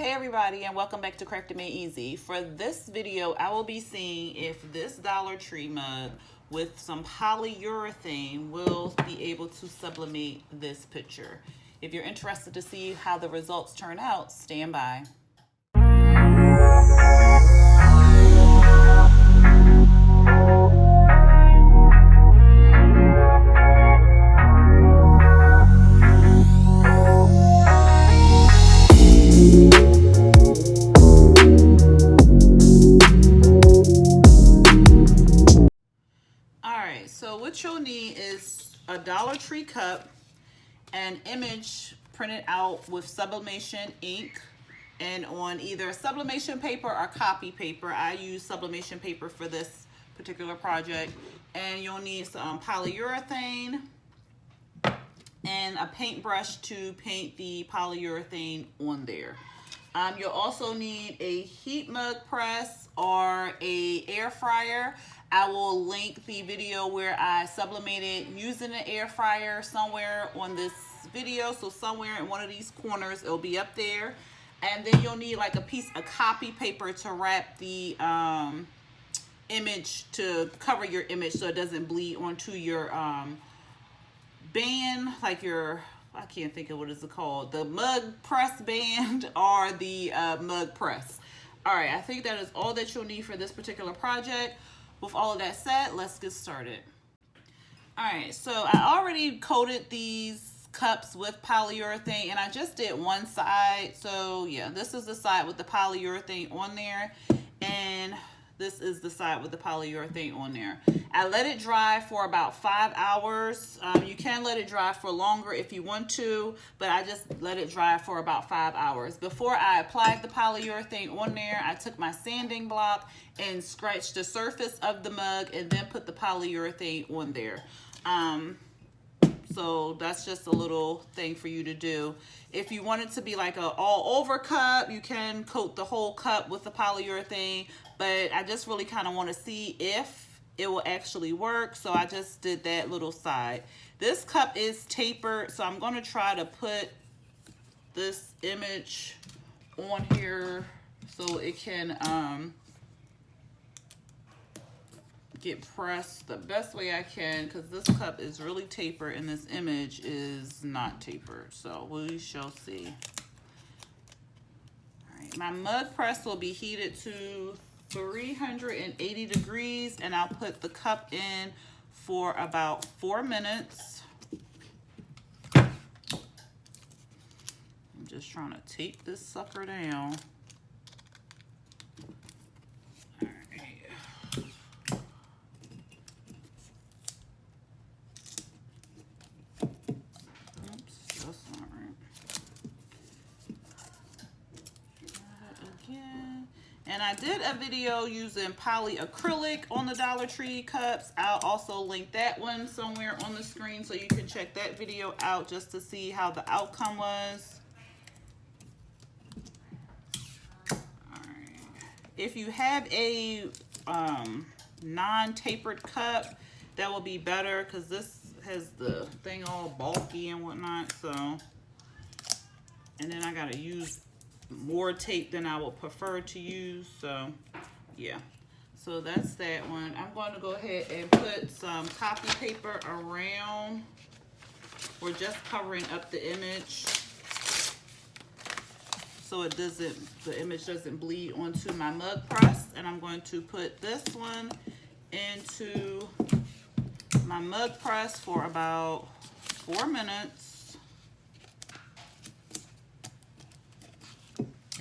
Hey everybody, and welcome back to Crafted Made Easy. For this video, I will be seeing if this Dollar Tree mug with some polyurethane will be able to sublimate this picture. If you're interested to see how the results turn out, stand by. So what you'll need is a Dollar Tree cup, an image printed out with sublimation ink, and on either sublimation paper or copy paper. I use sublimation paper for this particular project. And you'll need some polyurethane and a paintbrush to paint the polyurethane on there. You'll also need a heat mug press or a air fryer. I will link the video where I sublimated using an air fryer somewhere on this video. So somewhere in one of these corners, it'll be up there. And then you'll need like a piece of copy paper to wrap the image, to cover your image so it doesn't bleed onto your band, like your, I can't think of what is it called, the mug press band or the mug press. All right, I think that is all that you'll need for this particular project. With all of that said, let's get started. All right, so I already coated these cups with polyurethane and I just did one side. So yeah, this is the side with the polyurethane on there, and this is the side with the polyurethane on there. I let it dry for about 5 hours. You can let it dry for longer if you want to, but I just let it dry for about 5 hours. Before I applied the polyurethane on there, I took my sanding block and scratched the surface of the mug and then put the polyurethane on there. So that's just a little thing for you to do. If you want it to be like a all over cup, you can coat the whole cup with the polyurethane, but I just really kind of want to see if it will actually work. So I just did that little side. This cup is tapered, so I'm going to try to put this image on here so it can get pressed the best way I can, because this cup is really tapered and this image is not tapered. So we shall see. All right, my mug press will be heated to 380 degrees and I'll put the cup in for about 4 minutes. I'm just trying to tape this sucker down. And I did a video using polyacrylic on the Dollar Tree cups. I'll also link that one somewhere on the screen so you can check that video out just to see how the outcome was. All right. If you have a non-tapered cup, that will be better because this has the thing all bulky and whatnot. So, and then I gotta use more tape than I would prefer to use. So yeah, so that's that one. I'm going to go ahead and put some copy paper around, or just covering up the image so it doesn't, the image doesn't bleed onto my mug press. And I'm going to put this one into my mug press for about 4 minutes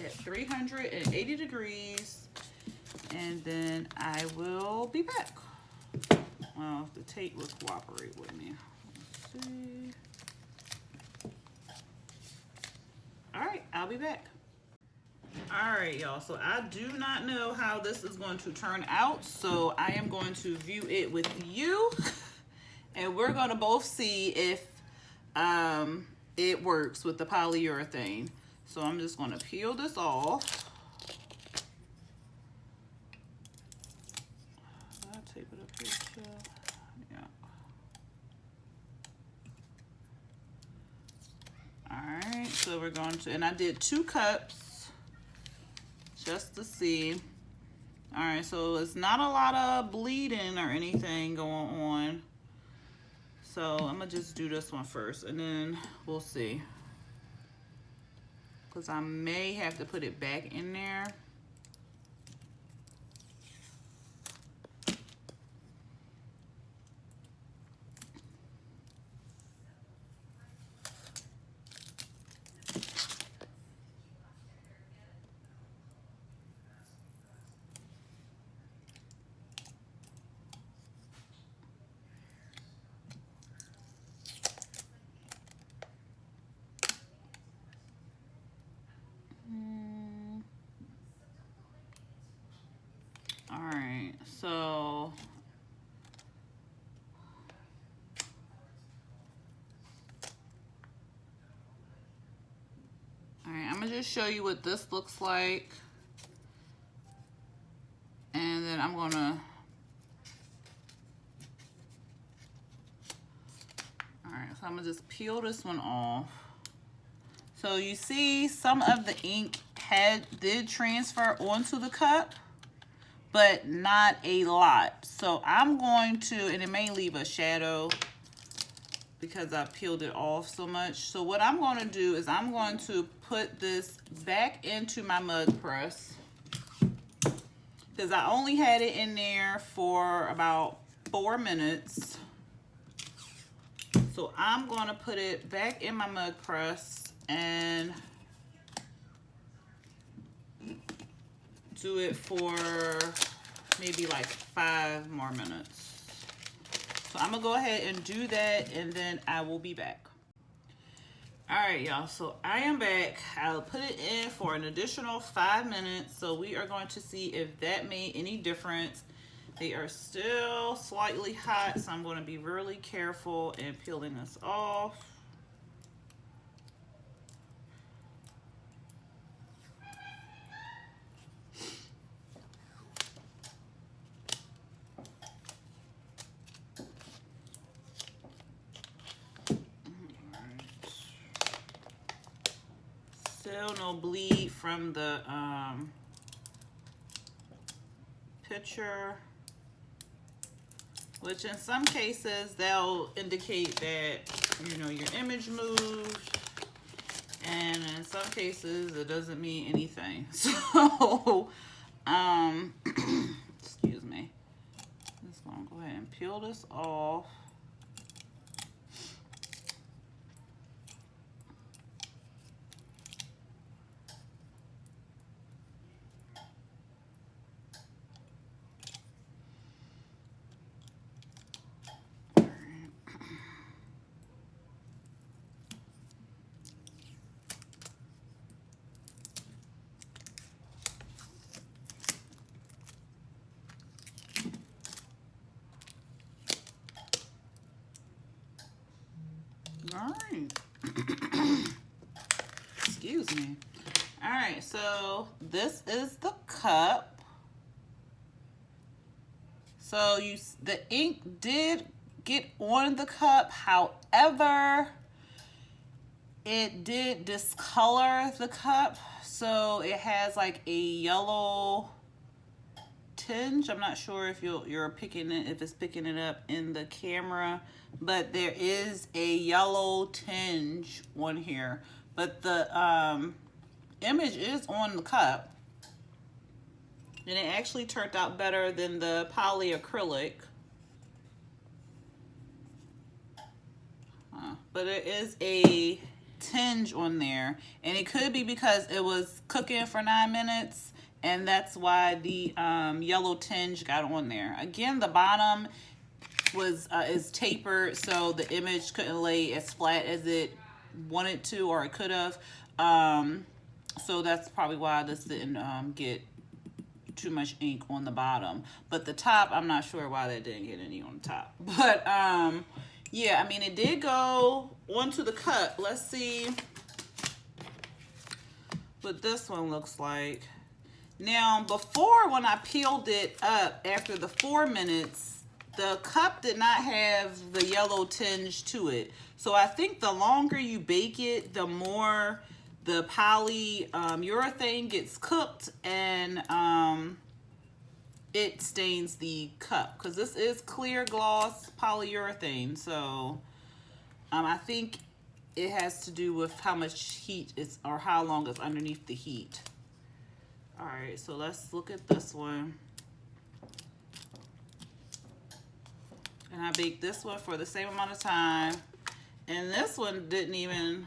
at 380 degrees, and then I will be back. Well, if the tape will cooperate with me. Let's see. All right, I'll be back. All right, y'all, so I do not know how this is going to turn out, so I am going to view it with you, and we're going to both see if it works with the polyurethane. So I'm just going to peel this off. I'll tape it up here too. Yeah. All right, so we're going to, and I did 2 cups. just to see. All right, so it's not a lot of bleeding or anything going on. So I'm gonna just do this one first and then we'll see. Because I may have to put it back in there. Alright, so I'm gonna just show you what this looks like, and then I'm gonna so I'm gonna just peel this one off. So you see some of the ink did transfer onto the cup, but not a lot. So I'm going to, and it may leave a shadow because I peeled it off so much. So what I'm going to do is I'm going to put this back into my mug press because I only had it in there for about 4 minutes. So I'm going to put it back in my mug press and do it for maybe like 5 more minutes. So I'm gonna go ahead and do that and then I will be back. All right, y'all, so I am back. I'll put it in for an additional 5 minutes. So we are going to see if that made any difference. They are still slightly hot, so I'm gonna be really careful in peeling this off. Still no bleed from the picture, which in some cases they'll indicate that, you know, your image moved, and in some cases it doesn't mean anything. So excuse me, just gonna go ahead and peel this off. All right. Excuse me. All right, so this is the cup. So the ink did get on the cup, however, it did discolor the cup. So it has like a yellow tinge. I'm not sure if you're picking it, if it's picking it up in the camera, but there is a yellow tinge on here. But the image is on the cup, and it actually turned out better than the polyacrylic. But it is a tinge on there, and it could be because it was cooking for 9 minutes, and that's why the yellow tinge got on there. Again, the bottom is tapered, so the image couldn't lay as flat as it wanted to, or it could have. So that's probably why this didn't get too much ink on the bottom. But the top, I'm not sure why that didn't get any on the top. But yeah, I mean, it did go onto the cup. Let's see what this one looks like. Now, before, when I peeled it up after the 4 minutes, the cup did not have the yellow tinge to it. So I think the longer you bake it, the more the polyurethane gets cooked and it stains the cup, because this is clear gloss polyurethane. So I think it has to do with how much heat it's, or how long it's underneath the heat. All right, so let's look at this one. And I baked this one for the same amount of time. And this one didn't even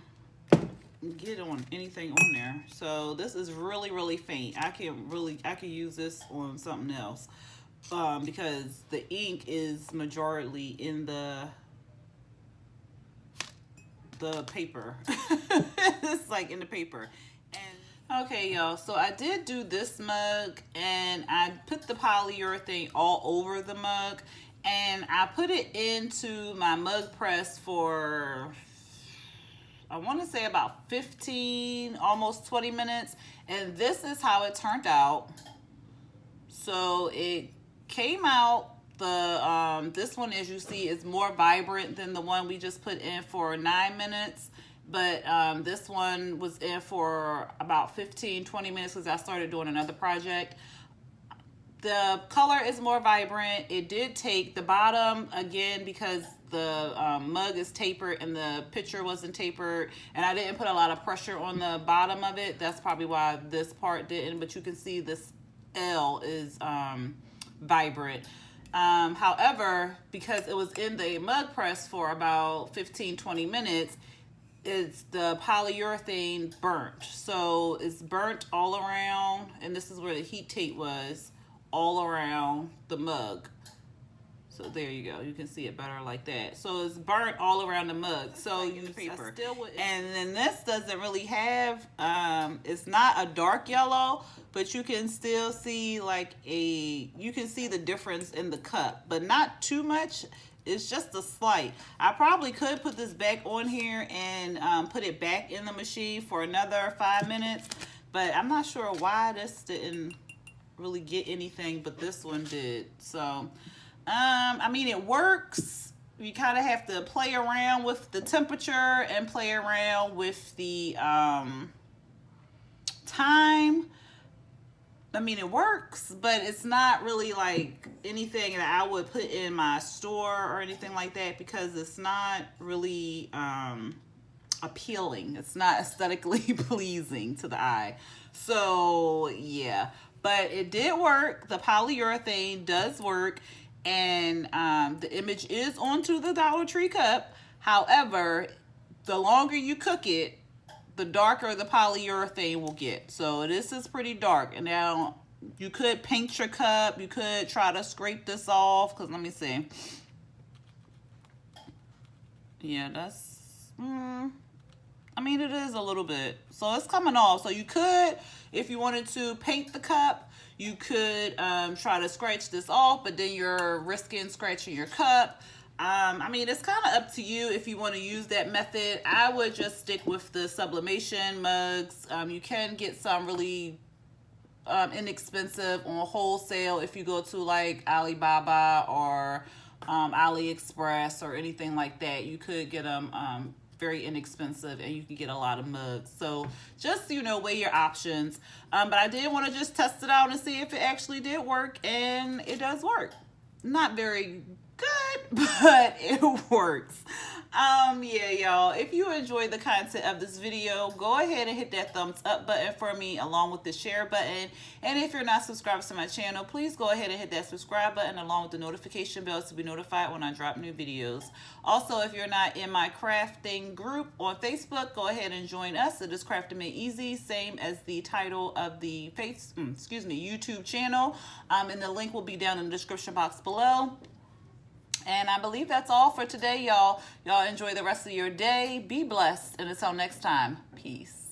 get on anything on there. So this is really, really faint. I can use this on something else because the ink is majority in the paper. It's like in the paper. And okay, y'all, so I did do this mug and I put the polyurethane all over the mug, and I put it into my mug press for, I want to say about 15, almost 20 minutes. And this is how it turned out. So it came out, this one, as you see, is more vibrant than the one we just put in for 9 minutes. But this one was in for about 15, 20 minutes because I started doing another project. The color is more vibrant. It did take the bottom, again, because the mug is tapered and the picture wasn't tapered, and I didn't put a lot of pressure on the bottom of it. That's probably why this part didn't, but you can see this L is vibrant. However, because it was in the mug press for about 15, 20 minutes, it's the polyurethane burnt. So it's burnt all around, and this is where the heat tape was, all around the mug. So there you go. You can see it better like that. So it's burnt all around the mug. So you paper. And then this doesn't really have, it's not a dark yellow, but you can still see like you can see the difference in the cup, but not too much. It's just a slight. I probably could put this back on here and put it back in the machine for another 5 minutes, but I'm not sure why this didn't really get anything, but this one did. So I mean, it works. You kind of have to play around with the temperature and play around with the time. I mean, it works, but it's not really like anything that I would put in my store or anything like that, because it's not really appealing. It's not aesthetically pleasing to the eye. So yeah, but it did work. The polyurethane does work, and the image is onto the Dollar Tree cup. However, the longer you cook it, the darker the polyurethane will get. So this is pretty dark. And now you could paint your cup. You could try to scrape this off, because let me see. Yeah, that's, I mean, it is a little bit. So it's coming off. So you could, if you wanted to paint the cup, you could try to scratch this off, but then you're risking scratching your cup. I mean, it's kind of up to you if you want to use that method. I would just stick with the sublimation mugs. You can get some really inexpensive on wholesale if you go to like Alibaba or AliExpress or anything like that. You could get them very inexpensive, and you can get a lot of mugs. So just, you know, weigh your options. But I did want to just test it out and see if it actually did work, and it does work. Not very good, but it works. Yeah, y'all, if you enjoyed the content of this video, go ahead and hit that thumbs up button for me, along with the share button. And if you're not subscribed to my channel, please go ahead and hit that subscribe button along with the notification bell to be notified when I drop new videos. Also, if you're not in my crafting group on Facebook, go ahead and join us. It is Crafting Made Easy, same as the title of the YouTube channel. And the link will be down in the description box below. And I believe that's all for today, y'all. Y'all enjoy the rest of your day. Be blessed. And until next time, peace.